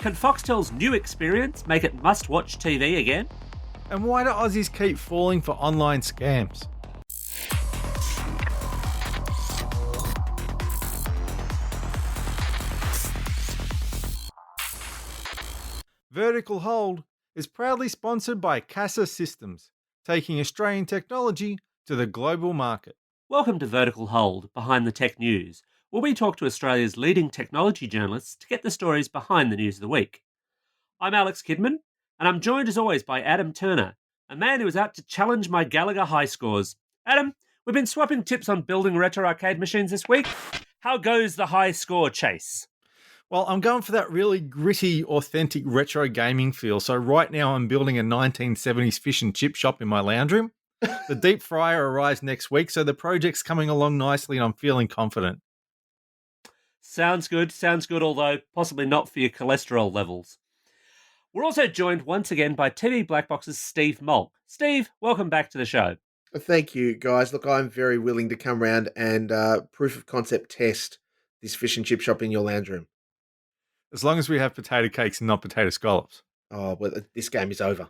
Can Foxtel's new experience make it must-watch TV again? And why do Aussies keep falling for online scams? Vertical Hold is proudly sponsored by Casa Systems, taking Australian technology to the global market. Welcome to Vertical Hold, Behind the Tech News, where we talk to Australia's leading technology journalists to get the stories behind the news of the week. I'm Alex Kidman, and I'm joined as always by Adam Turner, a man who is out to challenge my Gallagher high scores. Adam, we've been swapping tips on building retro arcade machines this week. How goes the high score chase? Well, I'm going for that really gritty, authentic retro gaming feel. So right now I'm building a 1970s fish and chip shop in my lounge room. The deep fryer arrives next week, so the project's coming along nicely and I'm feeling confident. Sounds good, although possibly not for your cholesterol levels. We're also joined once again by TV Black Box's Steve Molk. Steve, welcome back to the show. Thank you, guys. Look, I'm very willing to come around and proof of concept test this fish and chip shop in your lounge room. As long as we have potato cakes and not potato scallops. Oh, well, this game is over.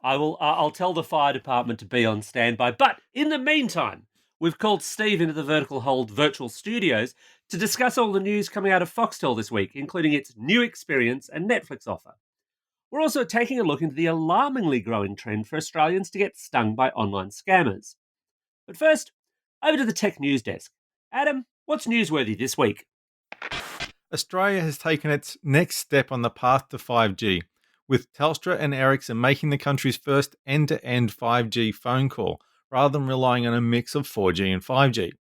I'll tell the fire department to be on standby. But in the meantime, we've called Steve into the Vertical Hold virtual studios to discuss all the news coming out of Foxtel this week, including its new experience and Netflix offer. We're also taking a look into the alarmingly growing trend for Australians to get stung by online scammers. But first, over to the tech news desk. Adam, what's newsworthy this week? Australia has taken its next step on the path to 5G, with Telstra and Ericsson making the country's first end-to-end 5G phone call, rather than relying on a mix of 4G and 5G.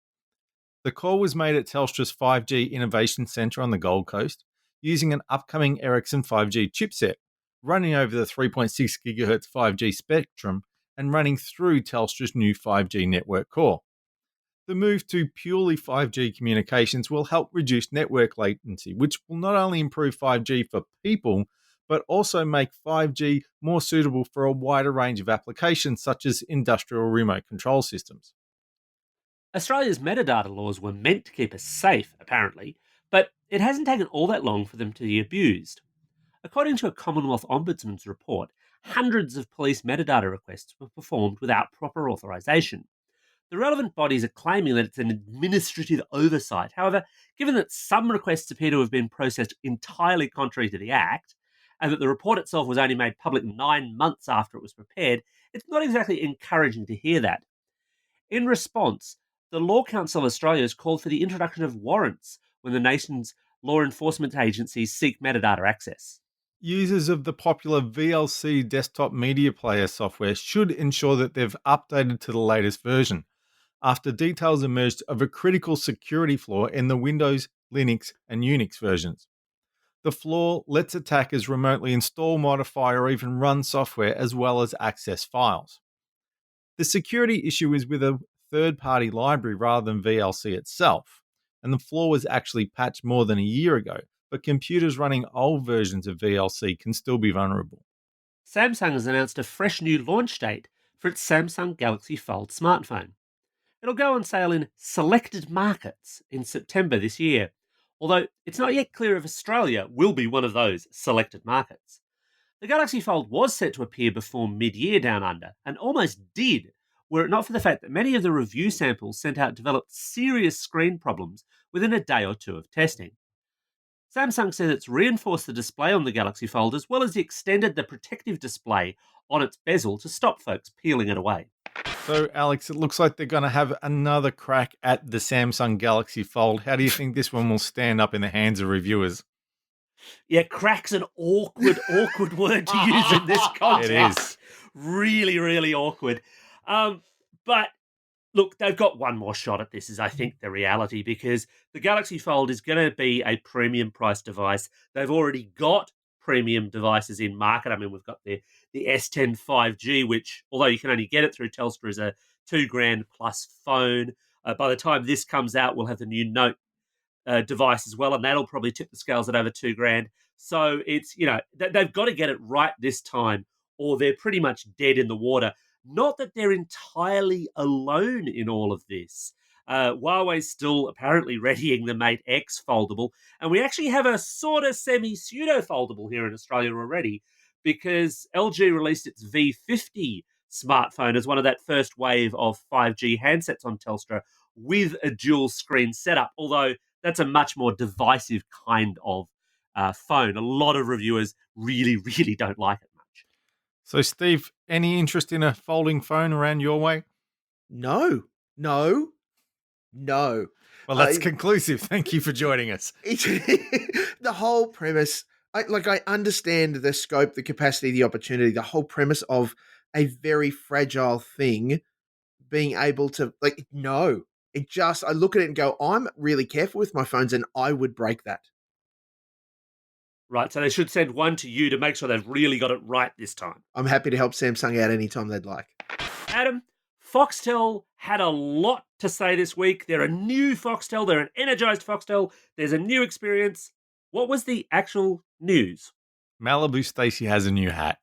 The call was made at Telstra's 5G Innovation Centre on the Gold Coast, using an upcoming Ericsson 5G chipset, running over the 3.6 GHz 5G spectrum and running through Telstra's new 5G network core. The move to purely 5G communications will help reduce network latency, which will not only improve 5G for people, but also make 5G more suitable for a wider range of applications such as industrial remote control systems. Australia's metadata laws were meant to keep us safe, apparently, but it hasn't taken all that long for them to be abused. According to a Commonwealth Ombudsman's report, hundreds of police metadata requests were performed without proper authorisation. The relevant bodies are claiming that it's an administrative oversight. However, given that some requests appear to have been processed entirely contrary to the Act, and that the report itself was only made public 9 months after it was prepared, it's not exactly encouraging to hear that. In response, the Law Council of Australia has called for the introduction of warrants when the nation's law enforcement agencies seek metadata access. Users of the popular VLC desktop media player software should ensure that they've updated to the latest version, after details emerged of a critical security flaw in the Windows, Linux, and Unix versions. The flaw lets attackers remotely install, modify, or even run software as well as access files. The security issue is with a third-party library rather than VLC itself, and the flaw was actually patched more than a year ago, but computers running old versions of VLC can still be vulnerable. Samsung has announced a fresh new launch date for its Samsung Galaxy Fold smartphone. It'll go on sale in selected markets in September this year, although it's not yet clear if Australia will be one of those selected markets. The Galaxy Fold was set to appear before mid-year down under, and almost did, were it not for the fact that many of the review samples sent out developed serious screen problems within a day or two of testing. Samsung says it's reinforced the display on the Galaxy Fold as well as extended the protective display on its bezel to stop folks peeling it away. So, Alex, it looks like they're going to have another crack at the Samsung Galaxy Fold. How do you think this one will stand up in the hands of reviewers? Yeah, crack's an awkward word to use in this context. It is. Really, really awkward. But look, they've got one more shot at this, is I think the reality, because the Galaxy Fold is going to be a premium price device. They've already got premium devices in market. I mean, we've got the S10 5G, which, although you can only get it through Telstra, is a $2,000 plus phone. By the time this comes out, we'll have the new Note device as well, and that'll probably tip the scales at over $2,000. So it's, they've got to get it right this time, or they're pretty much dead in the water. Not that they're entirely alone in all of this. Huawei's still apparently readying the Mate X foldable, and we actually have a sort of semi-pseudo foldable here in Australia already because LG released its V50 smartphone as one of that first wave of 5G handsets on Telstra with a dual screen setup, although that's a much more divisive kind of phone. A lot of reviewers really, really don't like it much. So, Steve, any interest in a folding phone around your way? No, no, no. Well, Uh, that's conclusive. Thank you for joining us. it's the whole premise. I understand the scope, the capacity, the opportunity, the whole premise of a very fragile thing being able to no. It just I look at it and go, I'm really careful with my phones, and I would break that. Right, so they should send one to you to make sure they've really got it right this time. I'm happy to help Samsung out anytime they'd like. Adam, Foxtel had a lot to say this week. They're a new Foxtel, they're an energized Foxtel, there's a new experience. What was the actual news? Malibu Stacy has a new hat.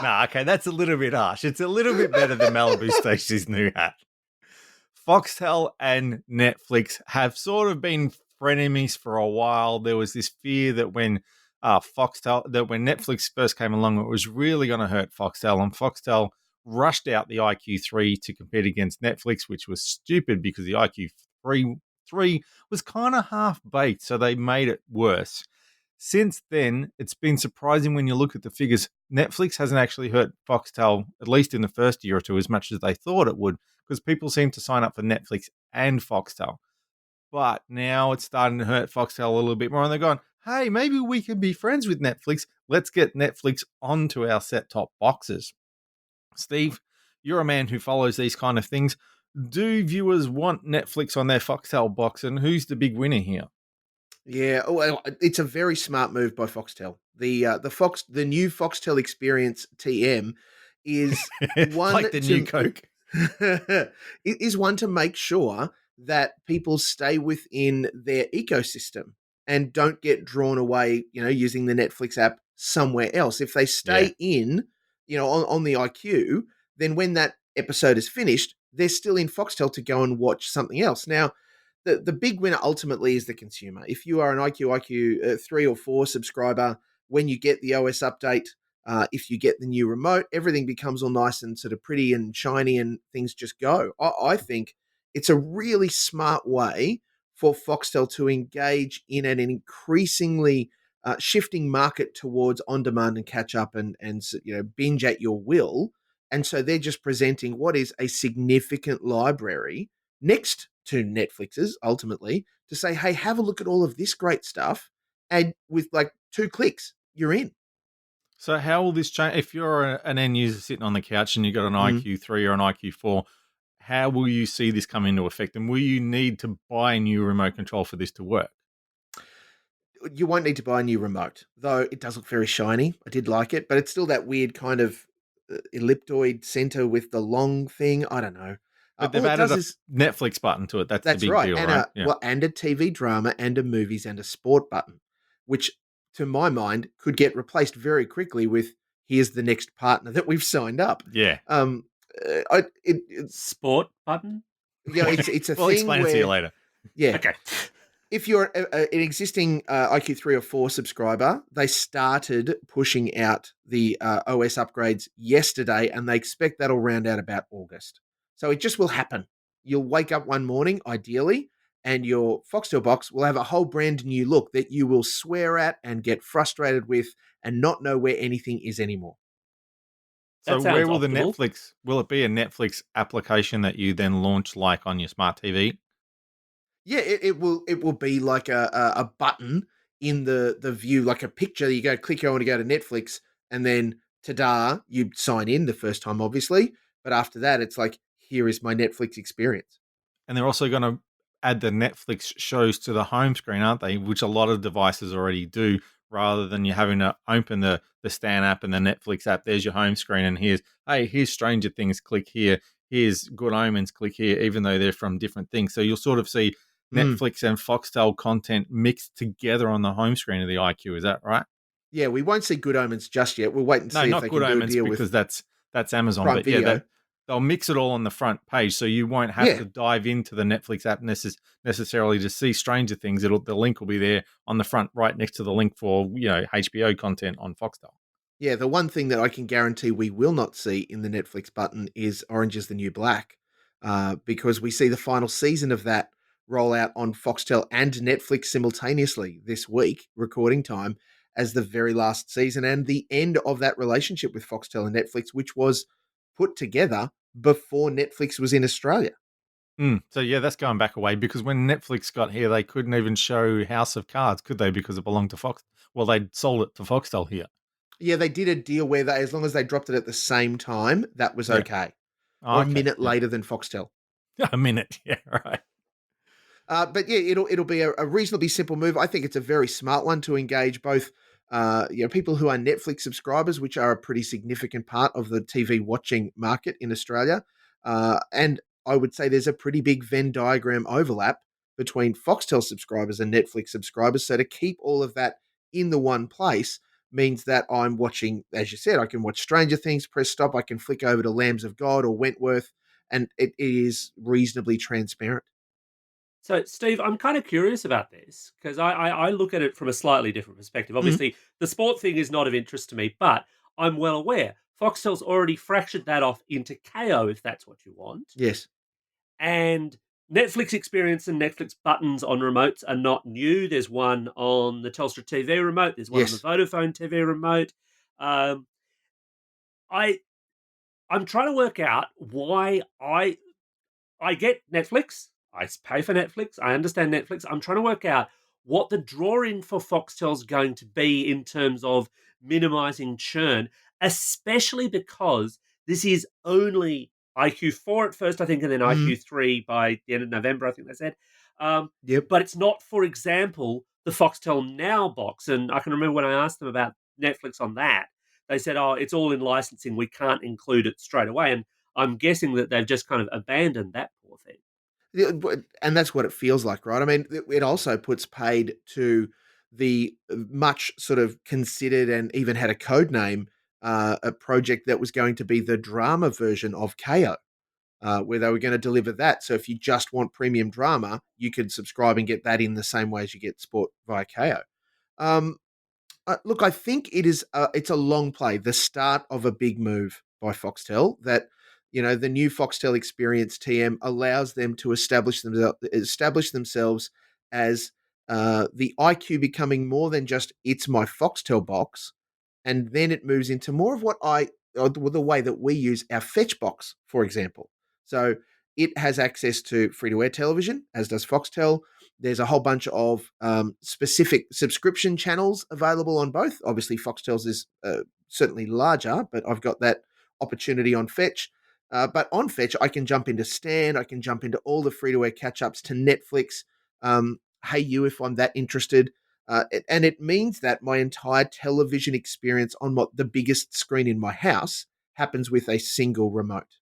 Nah, okay, that's a little bit harsh. It's a little bit better than Malibu Stacy's new hat. Foxtel and Netflix have sort of been frenemies for a while. There was this fear that when when Netflix first came along, it was really going to hurt Foxtel, and Foxtel rushed out the IQ3 to compete against Netflix, which was stupid because the IQ3 was kind of half baked, so they made it worse. Since then, it's been surprising when you look at the figures. Netflix hasn't actually hurt Foxtel, at least in the first year or two, as much as they thought it would, because people seem to sign up for Netflix and Foxtel. But now it's starting to hurt Foxtel a little bit more, and they're going, hey, maybe we can be friends with Netflix. Let's get Netflix onto our set-top boxes. Steve, you're a man who follows these kind of things. Do viewers want Netflix on their Foxtel box, and who's the big winner here? Yeah, well, it's a very smart move by Foxtel. The new Foxtel Experience TM is one like the new Coke. it is one to make sure that people stay within their ecosystem and don't get drawn away, using the Netflix app somewhere else. If they stay in, on the IQ, then when that episode is finished, they're still in Foxtel to go and watch something else. Now, the big winner ultimately is the consumer. If you are an IQ 3 or 4 subscriber, when you get the OS update, if you get the new remote, everything becomes all nice and sort of pretty and shiny and things just go. I think it's a really smart way for Foxtel to engage in an increasingly shifting market towards on-demand and catch-up and binge at your will. And so they're just presenting what is a significant library next to Netflix's, ultimately, to say, hey, have a look at all of this great stuff, and with like 2 clicks, you're in. So how will this change? If you're an end user sitting on the couch and you've got an IQ3 or an IQ4, how will you see this come into effect? And will you need to buy a new remote control for this to work? You won't need to buy a new remote, though it does look very shiny. I did like it, but it's still that weird kind of elliptoid center with the long thing. I don't know. But they've added a Netflix button to it. That's the big right. deal, And right? and a TV drama and a movies and a sport button, which to my mind could get replaced very quickly with here's the next partner that we've signed up. Yeah. Sport button? It's a we'll thing explain where, it to you later. Yeah. Okay. If you're an existing IQ 3 or 4 subscriber, they started pushing out the OS upgrades yesterday, and they expect that'll round out about August. So it just will happen. You'll wake up one morning, ideally, and your Foxtel box will have a whole brand new look that you will swear at and get frustrated with and not know where anything is anymore. So where will optimal. will it be a Netflix application that you then launch like on your smart TV? Yeah, it will be like a button in the view, like a picture. You go click, I want to go to Netflix, and then ta-da, you sign in the first time, obviously. But after that, it's like, here is my Netflix experience. And they're also going to add the Netflix shows to the home screen, aren't they? Which a lot of devices already do, rather than you having to open the Stan app and the Netflix app. There's your home screen, and here's Stranger Things, click here. Here's Good Omens, click here, even though they're from different things. So you'll sort of see Netflix and Foxtel content mixed together on the home screen of the IQ. Is that right? Yeah, we won't see Good Omens just yet. We'll wait and see if they can do a deal with because that's Amazon. Prime But Video. yeah, they'll mix it all on the front page, so you won't have Yeah. to dive into the Netflix app necessarily to see Stranger Things. The link will be there on the front, right next to the link for HBO content on Foxtel. Yeah, the one thing that I can guarantee we will not see in the Netflix button is Orange is the New Black, because we see the final season of that roll out on Foxtel and Netflix simultaneously this week, recording time, as the very last season and the end of that relationship with Foxtel and Netflix, which was put together before Netflix was in Australia. So yeah, that's going back away because when Netflix got here, they couldn't even show House of Cards, could they? Because it belonged to Fox. Well, they'd sold it to Foxtel here. Yeah, they did a deal where they, as long as they dropped it at the same time, that was Yeah. okay, Oh, or a okay. minute Yeah. later than Foxtel. A minute. Yeah. Right. But yeah, it'll be a reasonably simple move. I think it's a very smart one to engage both, people who are Netflix subscribers, which are a pretty significant part of the TV watching market in Australia, and I would say there's a pretty big Venn diagram overlap between Foxtel subscribers and Netflix subscribers. So to keep all of that in the one place means that I'm watching, as you said, I can watch Stranger Things, press stop, I can flick over to Lambs of God or Wentworth, and it is reasonably transparent. So, Steve, I'm kind of curious about this because I look at it from a slightly different perspective. Mhm. Obviously, the sport thing is not of interest to me, but I'm well aware Foxtel's already fractured that off into KO if that's what you want. Yes. And Netflix Experience and Netflix buttons on remotes are not new. There's one on the Telstra TV remote, there's one on the Yes. Vodafone TV remote. Um, I I'm trying to work out why I get Netflix. I pay for Netflix. I understand Netflix. I'm trying to work out what the draw in for Foxtel's going to be in terms of minimizing churn, especially because this is only IQ4 at first, I think, and then Mhm. IQ3 by the end of November, I think they said. Yep. But it's not, for example, the Foxtel Now box. And I can remember when I asked them about Netflix on that, they said, oh, it's all in licensing. We can't include it straight away. And I'm guessing that they've just kind of abandoned that poor thing. Yeah, and that's what it feels like, right? I mean, it also puts paid to the much sort of considered and even had a code name, a project that was going to be the drama version of KO, where they were going to deliver that. So if you just want premium drama, you could subscribe and get that in the same way as you get sport via KO. Um, Look, I think it's a long play, the start of a big move by Foxtel. That the new Foxtel Experience TM allows them to establish themselves as the IQ becoming more than just it's my Foxtel box, and then it moves into more of what the way that we use our fetch box, for example. So it has access to free to air television, as does Foxtel. There's a whole bunch of specific subscription channels available on both. Obviously, Foxtel's is certainly larger, but I've got that opportunity on Fetch. But on Fetch, I can jump into Stan, I can jump into all the free to air catch ups to Netflix. Hey, you, if I'm that interested. And it means that my entire television experience on the biggest screen in my house happens with a single remote.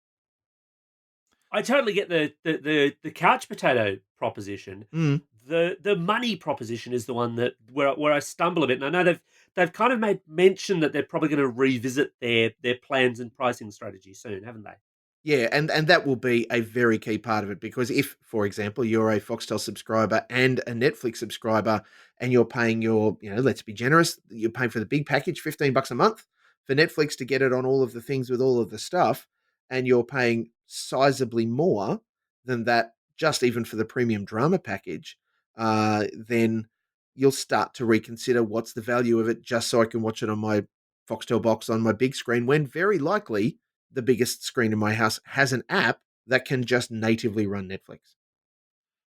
I totally get the couch potato proposition. Mm. The money proposition is the one that where I stumble a bit. And I know they've kind of made mention that they're probably going to revisit their plans and pricing strategy soon, haven't they? Yeah, and that will be a very key part of it because if, for example, you're a Foxtel subscriber and a Netflix subscriber and you're paying let's be generous, you're paying for the big package, $15 a month for Netflix to get it on all of the things with all of the stuff, and you're paying sizably more than that just even for the premium drama package, then you'll start to reconsider what's the value of it just so I can watch it on my Foxtel box on my big screen when very likely the biggest screen in my house has an app that can just natively run Netflix.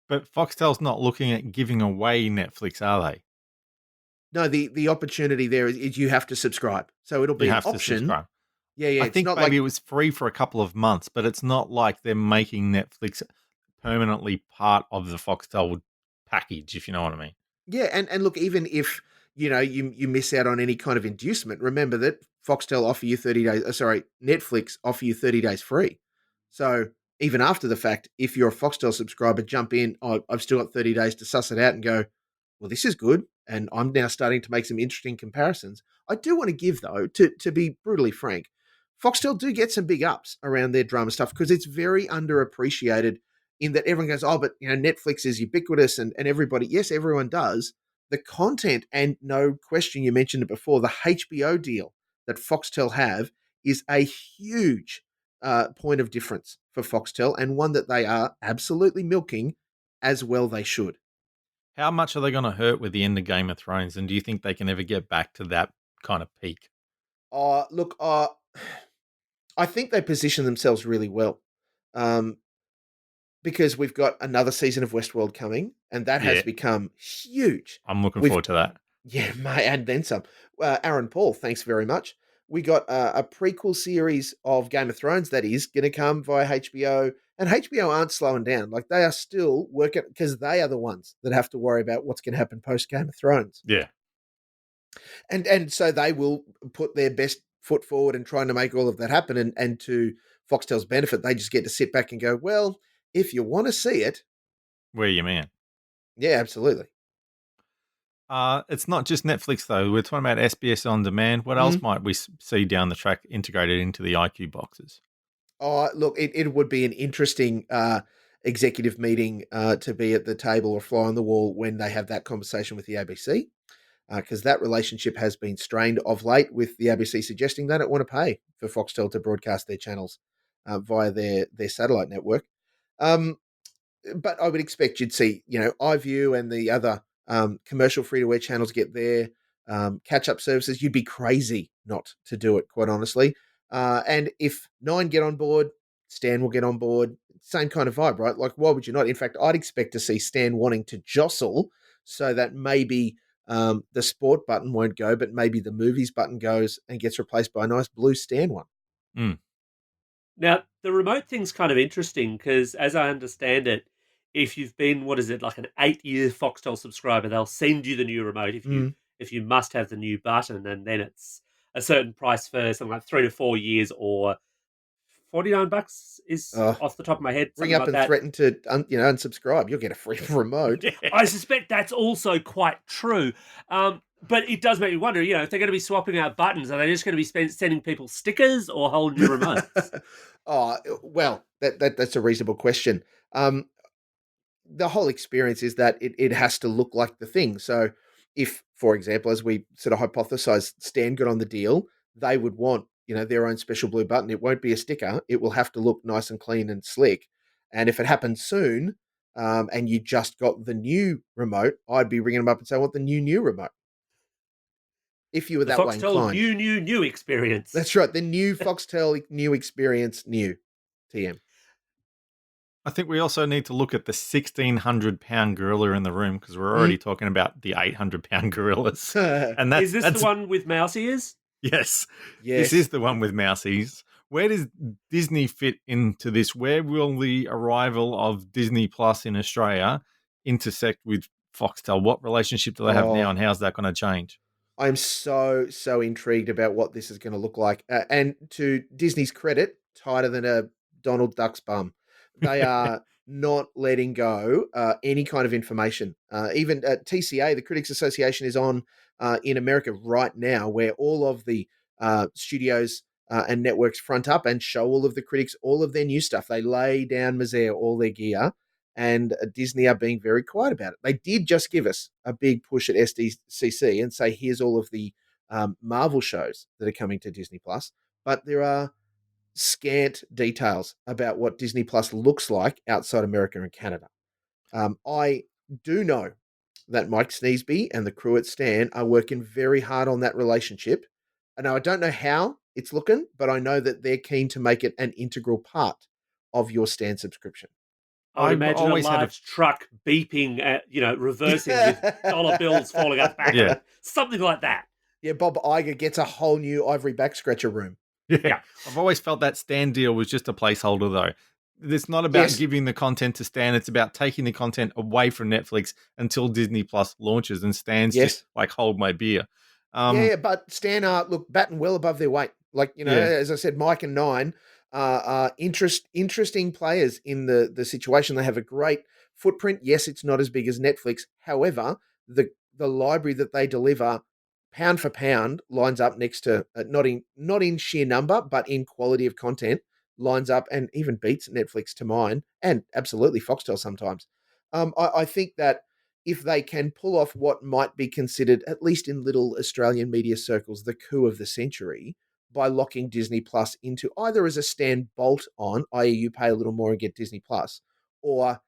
But Foxtel's not looking at giving away Netflix, are they? No, the opportunity there is you have to subscribe. So it'll You be an have to option. subscribe. Yeah, yeah. I It's think not maybe like it was free for a couple of months, but it's not like they're making Netflix permanently part of the Foxtel package, if you know what I mean. yeah, and look, even if you miss out on any kind of inducement, remember that Foxtel offer you 30 days. Sorry, Netflix offer you 30 days free. So even after the fact, if you're a Foxtel subscriber, jump in. Oh, I've still got 30 days to suss it out and go, well, this is good. And I'm now starting to make some interesting comparisons. I do want to give, though, to be brutally frank, Foxtel do get some big ups around their drama stuff because it's very underappreciated in that everyone goes, oh, but Netflix is ubiquitous and everybody, yes, everyone does. The content, and no question, you mentioned it before, the HBO deal that Foxtel have is a huge point of difference for Foxtel and one that they are absolutely milking as well they should. How much are they going to hurt with the end of Game of Thrones? And do you think they can ever get back to that kind of peak? Look, I think they position themselves really well. Um, because we've got another season of Westworld coming, and that has Yeah, become huge. I'm looking We've forward to that. Yeah, mate, and then some. Aaron Paul, thanks very much. We got a prequel series of Game of Thrones that is going to come via HBO, and HBO aren't slowing down. Like they are still working because they are the ones that have to worry about what's going to happen post Game of Thrones, Yeah. and so they will put their best foot forward and trying to make all of that happen. And to Foxtel's benefit, they just get to sit back and go, well, if you want to see it, Where you man? yeah, absolutely. It's not just Netflix though. We're talking about SBS on demand. What else Mm. might we see down the track integrated into the IQ boxes? Oh, look, it would be an interesting executive meeting to be at the table or fly on the wall when they have that conversation with the ABC, because that relationship has been strained of late with the ABC suggesting they don't want to pay for Foxtel to broadcast their channels via their satellite network. Um, but I would expect you'd see, iView and the other commercial free to air channels get their catch up services. You'd be crazy not to do it, quite honestly. And if Nine get on board, Stan will get on board. Same kind of vibe, right? Like, why would you not? In fact, I'd expect to see Stan wanting to jostle so that maybe the sport button won't go, but maybe the movies button goes and gets replaced by a nice blue Stan one. Mm. Now, the remote thing's kind of interesting because, as I understand it, if you've been, what is it, like an 8-year Foxtel subscriber, they'll send you the new remote Mm. if you must have the new button, and then it's a certain price for something like 3 to 4 years, or $49 is Uh, off the top of my head, Ring something up like and that. threaten to unsubscribe. You'll get a free remote. I suspect that's also quite true. But it does make me wonder, if they're going to be swapping out buttons, are they just going to be sending people stickers or whole new remotes? Oh, well, that's a reasonable question. The whole experience is that it has to look like the thing. So if, for example, as we sort of hypothesized, Stan got on the deal, they would want, their own special blue button. It won't be a sticker. It will have to look nice and clean and slick. And if it happens soon, and you just got the new remote, I'd be ringing them up and say, I want the new remote. If you were The that way Foxtel inclined. new experience. That's right. The new Foxtel new experience, new TM. I think we also need to look at the 1,600-pound gorilla in the room because we're Mm. already talking about the 800-pound gorillas. And Is this the one with mouse ears? Yes, Yes. this is the one with mousies. Where does Disney fit into this? Where will the arrival of Disney Plus in Australia intersect with Foxtel? What relationship do they have now, Oh, and how's that going to change? I'm so intrigued about what this is going to look like. And to Disney's credit, tighter than a Donald Duck's bum. They are not letting go any kind of information. Even TCA, the Critics Association, is on in America right now, where all of the studios and networks front up and show all of the critics all of their new stuff. They lay down misere all their gear, and Disney are being very quiet about it. They did just give us a big push at SDCC and say, here's all of the Marvel shows that are coming to Disney Plus, but there are scant details about what Disney Plus looks like outside America and Canada. I do know that Mike Sneesby and the crew at Stan are working very hard on that relationship. And now I don't know how it's looking, but I know that they're keen to make it an integral part of your Stan subscription. I would I've imagine a always had a large truck beeping, reversing with dollar bills falling out the back of Yeah. it. Something like that. Yeah, Bob Iger gets a whole new ivory back scratcher room. Yeah. I've always felt that Stan deal was just a placeholder, though. It's not about Yes. giving the content to Stan. It's about taking the content away from Netflix until Disney Plus launches, and Stan's Yes. just like, hold my beer. Yeah, but Stan are look batting well above their weight. Like Yeah. as I said, Mike and Nine are interesting players in the situation. They have a great footprint. Yes, it's not as big as Netflix. However, the library that they deliver pound for pound lines up next to not in sheer number, but in quality of content lines up and even beats Netflix to mine, and absolutely Foxtel sometimes. I think that if they can pull off what might be considered, at least in little Australian media circles, the coup of the century by locking Disney Plus into either as a stand bolt on, i.e., you pay a little more and get Disney Plus, or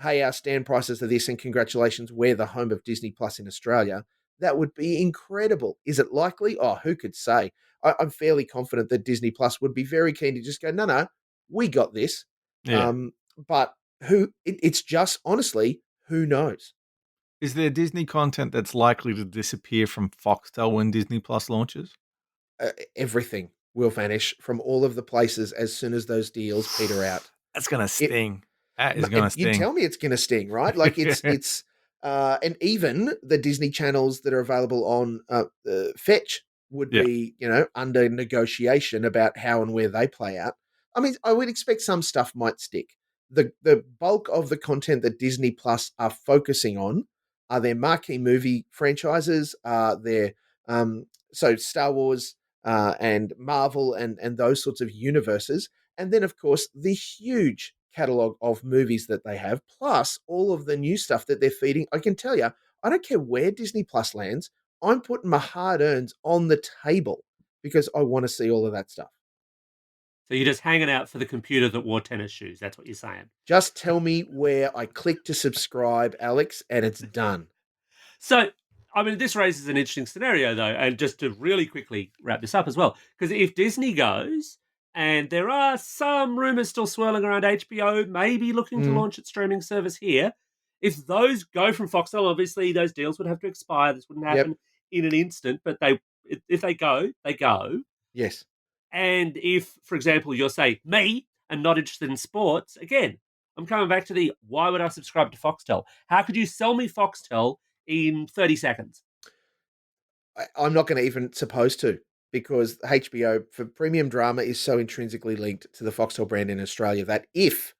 hey, our stand prices are this, and congratulations, we're the home of Disney Plus in Australia. That would be incredible. Is it likely? Oh, who could say? I'm fairly confident that Disney Plus would be very keen to just go, no, no, we got this. Yeah. But it's just honestly, who knows? Is there Disney content that's likely to disappear from Foxtel when Disney Plus launches? Everything will vanish from all of the places as soon as those deals peter out. That's gonna It sting. That is gonna You sting. tell me it's going to sting, right? Like and even the Disney channels that are available on Fetch would Yeah. be, under negotiation about how and where they play out. I mean, I would expect some stuff might stick. The bulk of the content that Disney Plus are focusing on are their marquee movie franchises, their so Star Wars and Marvel and those sorts of universes, and then, of course, the huge catalog of movies that they have, plus all of the new stuff that they're feeding. I can tell you, I don't care where Disney Plus lands, I'm putting my hard earns on the table because I want to see all of that stuff. So you're just hanging out for the computer that wore tennis shoes. That's what you're saying. Just tell me where I click to subscribe, Alex, and it's done. So, I mean, this raises an interesting scenario, though, and just to really quickly wrap this up as well, because if Disney goes, and there are some rumors still swirling around HBO, maybe looking to Mm, launch its streaming service here. If those go from Foxtel, obviously those deals would have to expire. This wouldn't yep. happen in an instant, but if they go, they go. Yes. And if, for example, you're say me and not interested in sports, again, I'm coming back to the why would I subscribe to Foxtel? How could you sell me Foxtel in 30 seconds? I'm not going to even suppose to, because HBO for premium drama is so intrinsically linked to the Foxtel brand in Australia that if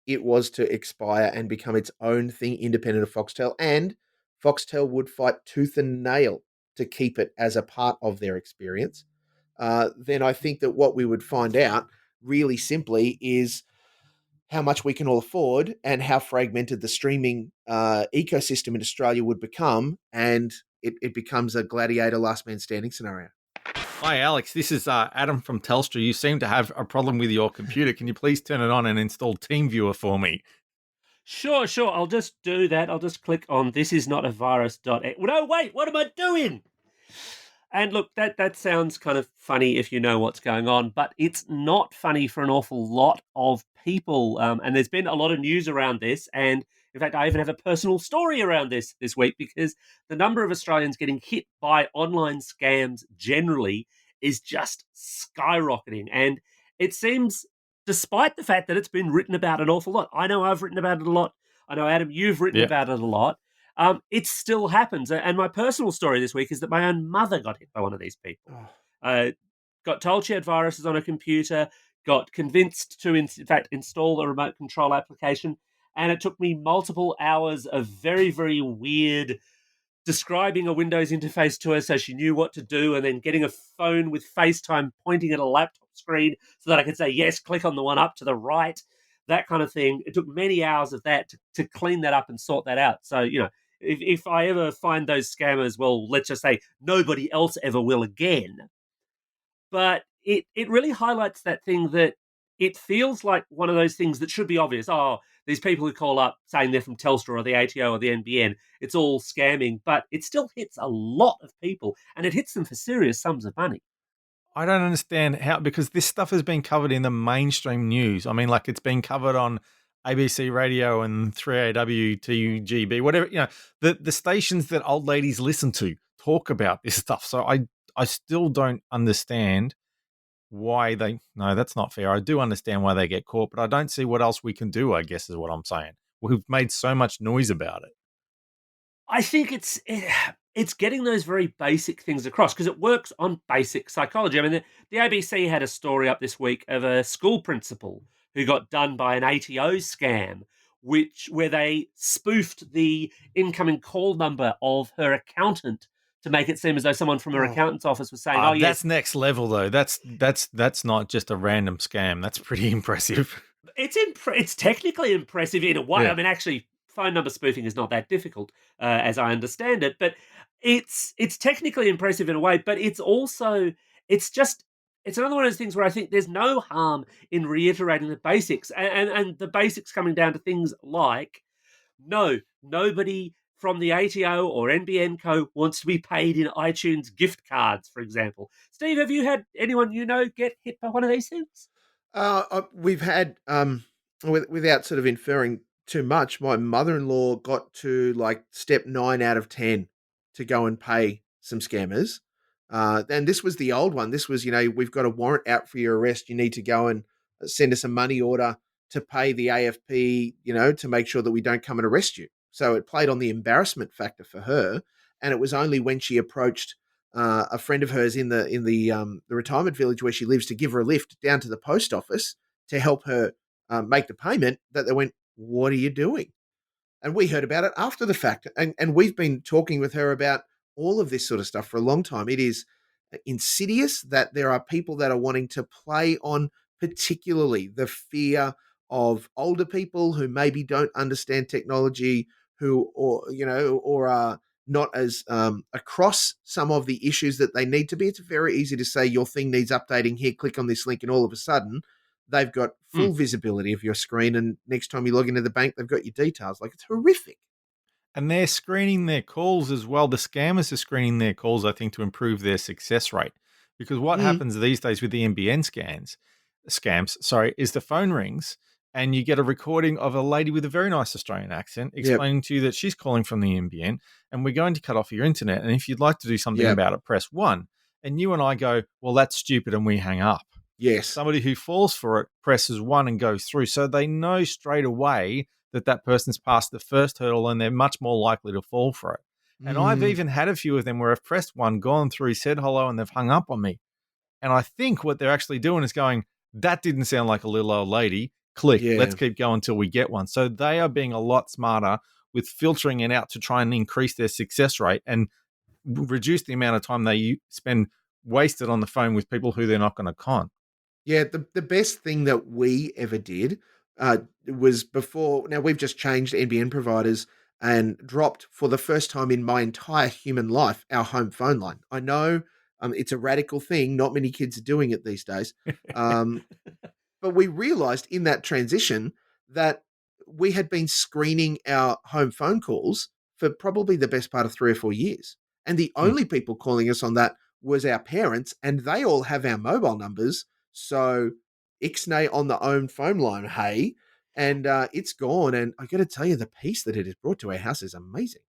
it was to expire and become its own thing independent of Foxtel, and Foxtel would fight tooth and nail to keep it as a part of their experience, then I think that what we would find out really simply is how much we can all afford and how fragmented the streaming ecosystem in Australia would become. And it becomes a gladiator last man standing scenario. Hi, Alex. This is Adam from Telstra. You seem to have a problem with your computer. Can you please turn it on and install TeamViewer for me? Sure, sure. I'll just do that. I'll just click on this is not a virus. No, wait, what am I doing? And look, that sounds kind of funny if you know what's going on, but it's not funny for an awful lot of people. And there's been a lot of news around this. And in fact, I even have a personal story around this week because the number of Australians getting hit by online scams generally is just skyrocketing. And it seems, despite the fact that it's been written about an awful lot, I know I've written about it a lot. I know, Adam, you've written Yeah. about it a lot. It still happens. And my personal story this week is that my own mother got hit by one of these people. Oh, Got told she had viruses on her computer, got convinced to, in fact, install a remote control application. And it took me multiple hours of very, very weird describing a Windows interface to her so she knew what to do, and then getting a phone with FaceTime pointing at a laptop screen so that I could say, yes, click on the one up to the right, that kind of thing. It took many hours of that to clean that up and sort that out. So, if I ever find those scammers, well, let's just say nobody else ever will again. But it really highlights that thing that it feels like one of those things that should be obvious. Oh, these people who call up saying they're from Telstra or the ATO or the NBN, it's all scamming, but it still hits a lot of people and it hits them for serious sums of money. I don't understand how, because this stuff has been covered in the mainstream news. I mean, like it's been covered on ABC Radio and 3AW, TGB, whatever, the stations that old ladies listen to talk about this stuff. So I still don't understand why no, that's not fair. I do understand why they get caught, but I don't see what else we can do, I guess is what I'm saying. We've made so much noise about it. I think it's getting those very basic things across because it works on basic psychology. I mean, the ABC had a story up this week of a school principal who got done by an ATO scam, where they spoofed the incoming call number of her accountant to make it seem as though someone from her Oh, accountant's office was saying, "Oh That's yes, next level though. That's not just a random scam. That's pretty impressive. it's technically impressive in a way. Yeah. I mean, actually, phone number spoofing is not that difficult, as I understand it, but it's technically impressive in a way. But it's also it's just it's another one of those things where I think there's no harm in reiterating the basics, and the basics coming down to things like no, nobody from the ATO or NBN Co wants to be paid in iTunes gift cards, for example. Steve, have you had anyone you know get hit by one of these things? we've had, without sort of inferring too much, my mother-in-law got to like step 9 out of 10 to go and pay some scammers. And this was the old one. This was, we've got a warrant out for your arrest. You need to go and send us a money order to pay the AFP, to make sure that we don't come and arrest you. So it played on the embarrassment factor for her. And it was only when she approached a friend of hers in the retirement village where she lives to give her a lift down to the post office to help her make the payment that they went, "What are you doing?" And we heard about it after the fact. And we've been talking with her about all of this sort of stuff for a long time. It is insidious that there are people that are wanting to play on particularly the fear of older people who maybe don't understand technology, who or are not as across some of the issues that they need to be. It's very easy to say your thing needs updating here, click on this link, and all of a sudden they've got Hmm. full visibility of your screen, and next time you log into the bank, they've got your details. Like, it's horrific. And they're screening their calls as well. The scammers are screening their calls, I think, to improve their success rate. Because what Mm, happens these days with the NBN scams, sorry, is the phone rings and you get a recording of a lady with a very nice Australian accent yep, explaining to you that she's calling from the NBN and we're going to cut off your internet. And if you'd like to do something yep, about it, press one. And you and I go, well, that's stupid, and we hang up. yes, Somebody who falls for it presses one and goes through. So they know straight away that that person's passed the first hurdle and they're much more likely to fall for it. And I've mm, even had a few of them where I've pressed one, gone through, said hello, and they've hung up on me. And I think what they're actually doing is going, that didn't sound like a little old lady. Click, let's yeah. keep going until we get one. So they are being a lot smarter with filtering it out to try and increase their success rate and reduce the amount of time they spend wasted on the phone with people who they're not going to con. Yeah, the best thing that we ever did was before. Now we've just changed NBN providers and dropped for the first time in my entire human life our home phone line. I know it's a radical thing; not many kids are doing it these days. Um, but we realized in that transition that we had been screening our home phone calls for probably the best part of 3 or 4 years. And the Hmm. only people calling us on that was our parents, and they all have our mobile numbers. So Ixnay on the own phone line, hey, and it's gone. And I got to tell you, the peace that it has brought to our house is amazing.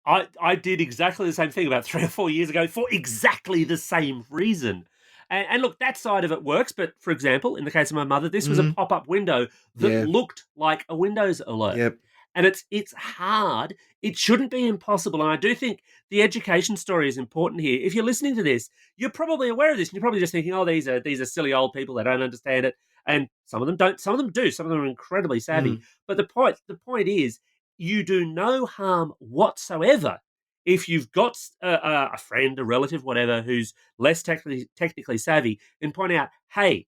I did exactly the same thing about 3 or 4 years ago for exactly the same reason. And look, that side of it works. But for example, in the case of my mother, this was a Mm, pop up window that yeah, looked like a Windows alert. yep, And it's hard. It shouldn't be impossible. And I do think the education story is important here. If you're listening to this, you're probably aware of this, and you're probably just thinking, "Oh, these are silly old people. They don't understand it." And some of them don't. Some of them do. Some of them are incredibly savvy. mm, But the point is, you do no harm whatsoever if you've got a friend, a relative, whatever, who's less technically savvy, and point out, "Hey,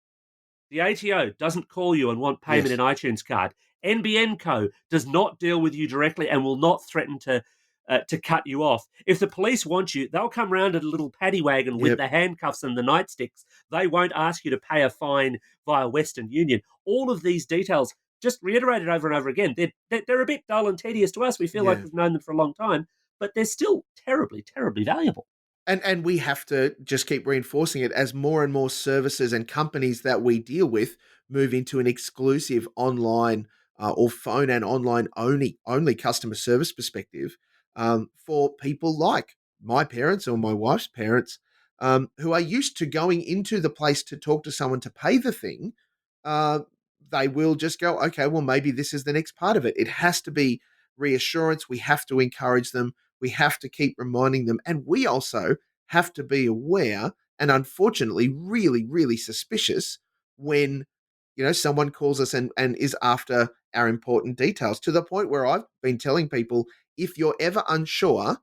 the ATO doesn't call you and want payment in yes, iTunes card. NBN Co does not deal with you directly and will not threaten to cut you off. If the police want you, they'll come round in a little paddy wagon with yep, the handcuffs and the nightsticks. They won't ask you to pay a fine via Western Union." All of these details, just reiterated over and over again. They're a bit dull and tedious to us. We feel like yeah. we've known them for a long time, but they're still terribly, terribly valuable. And we have to just keep reinforcing it as more and more services and companies that we deal with move into an exclusive online or phone and online only customer service perspective for people like my parents or my wife's parents who are used to going into the place to talk to someone to pay the thing. uh, they will just go, okay, well, maybe this is the next part of it. It has to be reassurance. We have to encourage them. We have to keep reminding them. And we also have to be aware and unfortunately really, really suspicious when someone calls us and is after our important details, to the point where I've been telling people, if you're ever unsure,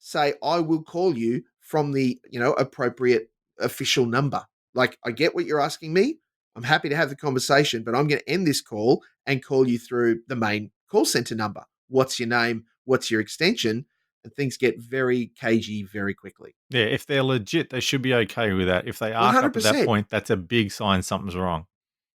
say, I will call you from the, appropriate official number. Like, I get what you're asking me. I'm happy to have the conversation, but I'm going to end this call and call you through the main call center number. What's your name? What's your extension? And things get very cagey very quickly. Yeah, if they're legit, they should be okay with that. If they arc up at that 100%. point, that's a big sign something's wrong.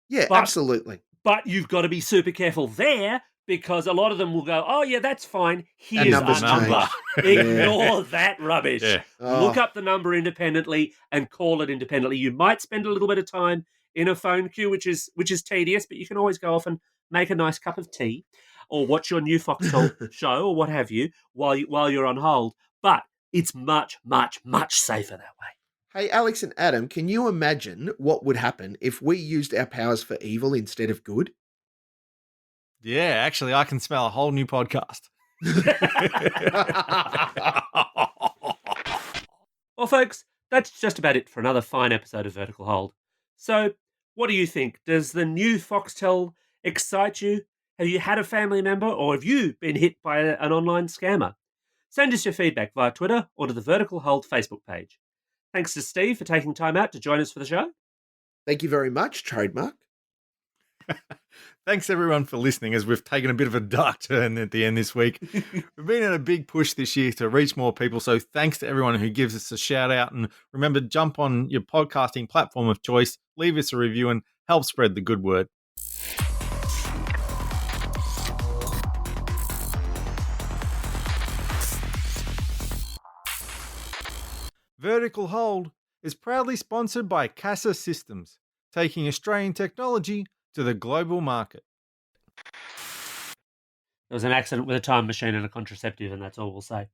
Yeah, But- absolutely. But you've got to be super careful there because a lot of them will go, oh, yeah, that's fine. Here's number's our number. changed. Ignore that rubbish. Yeah. Look Oh. up the number independently and call it independently. You might spend a little bit of time in a phone queue, which is tedious, but you can always go off and make a nice cup of tea or watch your new Foxtel show or what have you while you're on hold. But it's much, much, much safer that way. Hey, Alex and Adam, can you imagine what would happen if we used our powers for evil instead of good? Yeah, actually, I can smell a whole new podcast. Well, folks, that's just about it for another fine episode of Vertical Hold. So, what do you think? Does the new Foxtel excite you? Have you had a family member or have you been hit by an online scammer? Send us your feedback via Twitter or to the Vertical Hold Facebook page. Thanks to Steve for taking time out to join us for the show. Thank you very much, trademark. Thanks, everyone, for listening as we've taken a bit of a dark turn at the end this week. We've been in a big push this year to reach more people, so thanks to everyone who gives us a shout out. And remember, jump on your podcasting platform of choice, leave us a review, and help spread the good word. Vertical Hold is proudly sponsored by Casa Systems, taking Australian technology to the global market. There was an accident with a time machine and a contraceptive, and that's all we'll say.